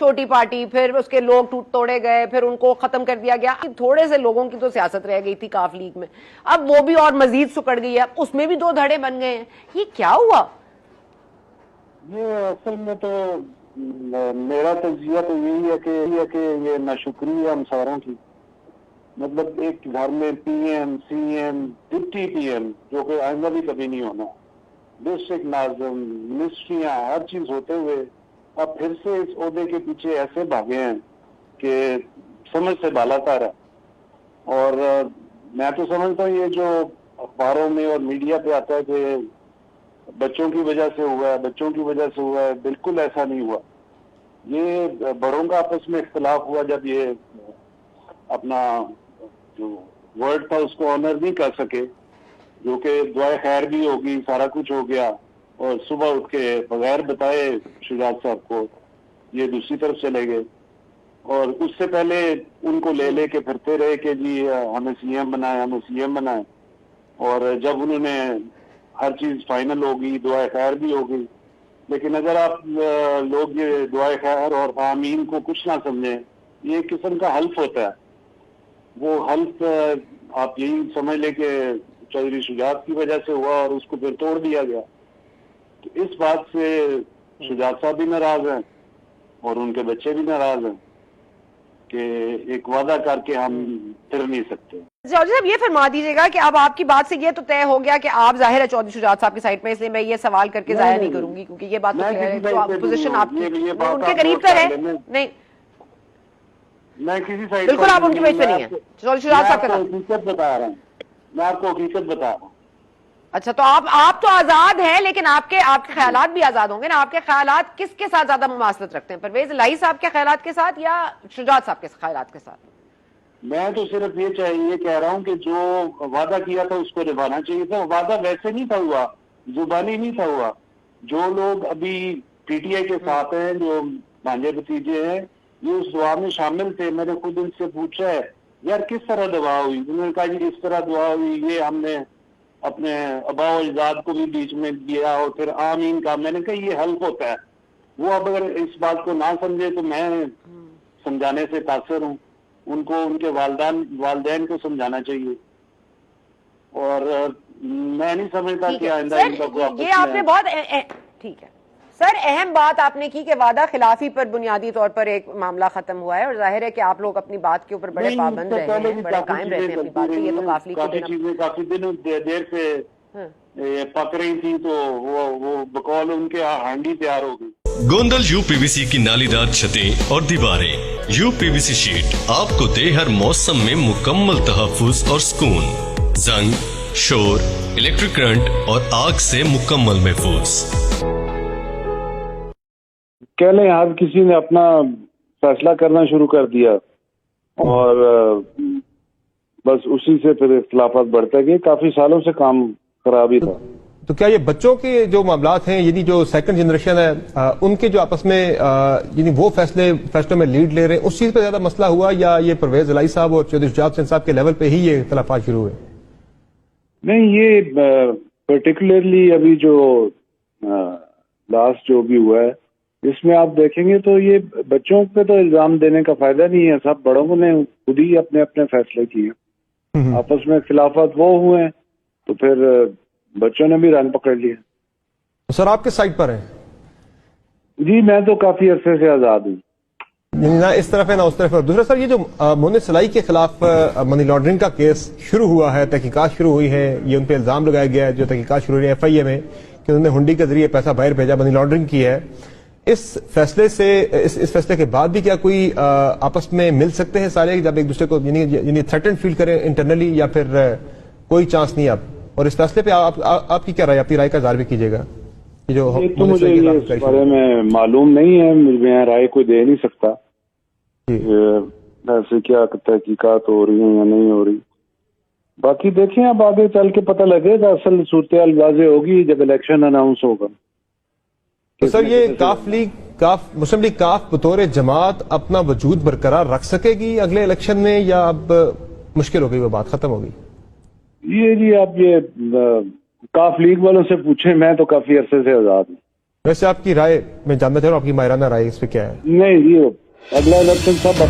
چھوٹی پارٹی، پھر اس کے لوگ توڑے گئے، پھر ان کو ختم کر دیا گیا. تھوڑے سے لوگوں کی تو سیاست رہ گئی تھی کاف لیگ میں، اب وہ بھی اور مزید سکڑ گئی ہے، اس میں بھی 2 دھڑے بن گئے ہیں. یہ کیا ہوا؟ یہ اصل میں تو میرا تجزیہ تو یہی ہے کہ یہ ناشکری ہے ہم ساروں کی. مطلب ایک گھر میں P M, C M, deputy P M, جو کہ آئندہ بھی کبھی نہیں ہونا، ڈسٹرکٹ ناظم، منسٹریاں، ہر چیز ہوتے ہوئے اب پھر سے اس عہدے کے پیچھے ایسے بھاگے ہیں کہ سمجھ سے بالا تر ہے. اور میں تو سمجھتا ہوں یہ جو اخباروں میں اور میڈیا پہ آتا ہے کہ بچوں کی وجہ سے ہوا ہے، بچوں کی وجہ سے ہوا ہے، بالکل ایسا نہیں ہوا. یہ بڑوں کا آپس میں اختلاف ہوا جب یہ اپنا جو ورڈ تھا اس کو آنر نہیں کر سکے، جو کہ دعائے خیر بھی ہوگی، سارا کچھ ہو گیا، اور صبح اٹھ کے بغیر بتائے شجاعت صاحب کو یہ دوسری طرف چلے گئے. اور اس سے پہلے ان کو لے کے پھرتے رہے کہ جی ہمیں سی ایم بنائے، ہمیں سی ایم بنائے. اور جب انہوں نے ہر چیز فائنل ہوگی، دعائے خیر بھی ہوگی. لیکن اگر آپ لوگ یہ دعائے خیر اور آمین کو کچھ نہ سمجھیں، یہ ایک قسم کا حلف ہوتا ہے. وہ حلف آپ یہی سمجھ لیں کہ چودھری شجاعت کی وجہ سے ہوا اور اس کو پھر توڑ دیا گیا. تو اس بات سے شجاعت صاحب بھی ناراض ہیں اور ان کے بچے بھی ناراض ہیں کہ ایک وعدہ کر کے ہم پھر نہیں سکتے. چودھری صاحب یہ فرما دیجیے گا کہ اب آپ کی بات سے یہ تو طے ہو گیا کہ آپ ظاہر ہے چودھری شجاعت صاحب کی سائڈ میں، اس لیے میں یہ سوال کر کے ضائع نہیں کروں گی کیونکہ یہ بات تو کلیئر ہے. جو پوزیشن آپ کی ان کے قریب تر ہے، نہیں میں کسی سائڈ بالکل آپ ان کے پیج پہ نہیں ہیں چودھری شجاعت صاحب کا. حقیقت بتا رہا ہوں، میں آپ کو حقیقت بتا رہا ہوں. اچھا تو آپ تو آزاد ہیں، لیکن آپ کے خیالات بھی آزاد ہوں گے نا. آپ کے خیالات کس کے ساتھ زیادہ مماثلت رکھتے ہیں، پرویز الہی صاحب کے خیالات کے ساتھ یا شجاعت صاحب کے خیالات کے ساتھ؟ میں تو صرف یہ کہہ رہا ہوں کہ جو وعدہ کیا تھا اس کو نبھانا چاہیے تھا. وعدہ ویسے نہیں تھا ہوا، زبانی نہیں تھا ہوا. جو لوگ ابھی پی ٹی آئی کے ساتھ ہیں، جو بھانجے بھتیجے ہیں، یہ اس دعا میں شامل تھے. میں نے خود ان سے پوچھا ہے یار کس طرح دعا ہوئی؟ انہوں نے کہا جی اس طرح دعا ہوئی، یہ ہم نے اپنے آباء و اجداد کو بھی بیچ میں دیا اور پھر آمین کا. میں نے کہا یہ حلف ہوتا ہے. وہ اب اگر اس بات کو نہ سمجھے تو میں سمجھانے سے قاصر ہوں. ان کو ان کے والدین کو سمجھانا چاہیے. اور میں نہیں سمجھتا کہ آئندہ ان کا کوئی آپس میں یہ آپ نے بہت ٹھیک ہے سر اہم بات آپ نے کی کہ وعدہ خلافی پر بنیادی طور پر ایک معاملہ ختم ہوا ہے، اور ظاہر ہے کہ آپ لوگ اپنی بات کے اوپر بڑے پابند رہے ہیں، بڑے قائم رہتے ہیں اپنی بات پہ. یہ تو کافی چیزیں کافی دنوں دیر سے پک رہی تھی تو وہ بقول ان کے ہانڈی تیار ہو گئی. گوندل یو پی وی سی کی نالی دار چھتیں اور دیواریں. یو پی وی سی شیٹ آپ کو دے ہر موسم میں مکمل تحفظ اور سکون. زنگ، شور، الیکٹرک کرنٹ اور آگ سے مکمل محفوظ. کہہ لیں ہر کسی نے اپنا فیصلہ کرنا شروع کر دیا اور بس اسی سے پھر اختلافات بڑھتے گئے. کافی سالوں سے کام خراب ہی تھا. تو کیا یہ بچوں کے جو معاملات ہیں، یعنی جو سیکنڈ جنریشن ہے، ان کے جو آپس میں یعنی وہ فیصلوں میں لیڈ لے رہے ہیں، اس چیز پہ زیادہ مسئلہ ہوا یا یہ پرویز الہی صاحب اور چودھری شجاعت حسین صاحب کے لیول پہ ہی یہ اختلافات شروع ہوئے؟ نہیں، یہ پرٹیکولرلی ابھی جو لاسٹ جو بھی ہوا ہے اس میں آپ دیکھیں گے تو یہ بچوں پہ تو الزام دینے کا فائدہ نہیں ہے. سب بڑوں نے خود ہی اپنے اپنے فیصلے کیے. آپس میں اختلافات وہ ہوئے ہیں تو پھر بچوں نے بھی رنگ پکڑ لیا. سر آپ کس سائڈ پر ہیں؟ جی میں تو کافی عرصے سے آزاد ہوں، نہ اس طرف ہے نہ اس طرف ہے. دوسرا سر یہ جو مونس سلائی کے خلاف منی لانڈرنگ کا کیس شروع ہوا ہے، تحقیقات شروع ہوئی ہے، یہ ان پہ الزام لگایا گیا ہے جو تحقیقات شروع ہوئی ہے ایف آئی اے میں کہ انہوں نے ہنڈی کے ذریعے پیسہ باہر بھیجا، منی لانڈرنگ کی ہے. اس فیصلے سے اس فیصلے کے بعد بھی کیا کوئی آپس میں مل سکتے ہیں سارے جب ایک دوسرے کو یعنی تھریٹن فیل کریں انٹرنلی، یا پھر کوئی چانس نہیں اب؟ اور اس فیصلے پہ آپ کی کیا رائے، اپنی رائے کا اظہار بھی کیجیے گا. یہ تو مجھے اس بارے میں معلوم نہیں ہے، میں رائے کوئی دے نہیں سکتا ایسے کیا تحقیقات ہو رہی ہیں یا نہیں ہو رہی. باقی دیکھیں اب آگے چل کے پتہ لگے گا. اصل صورتحال واضح ہوگی جب الیکشن اناؤنس ہوگا. تو سر یہ مسلم لیگ کاف بطور جماعت اپنا وجود برقرار رکھ سکے گی اگلے الیکشن میں، یا اب مشکل ہو گئی، وہ بات ختم ہو گئی؟ یہ جی آپ یہ کاف لیگ والوں سے پوچھیں، میں تو کافی عرصے سے آزاد ہوں. ویسے آپ کی رائے میں جاننا چاہ رہا ہوں، آپ کی ماہرانہ رائے اس پہ کیا ہے؟ نہیں، یہ اگلا الیکشن سب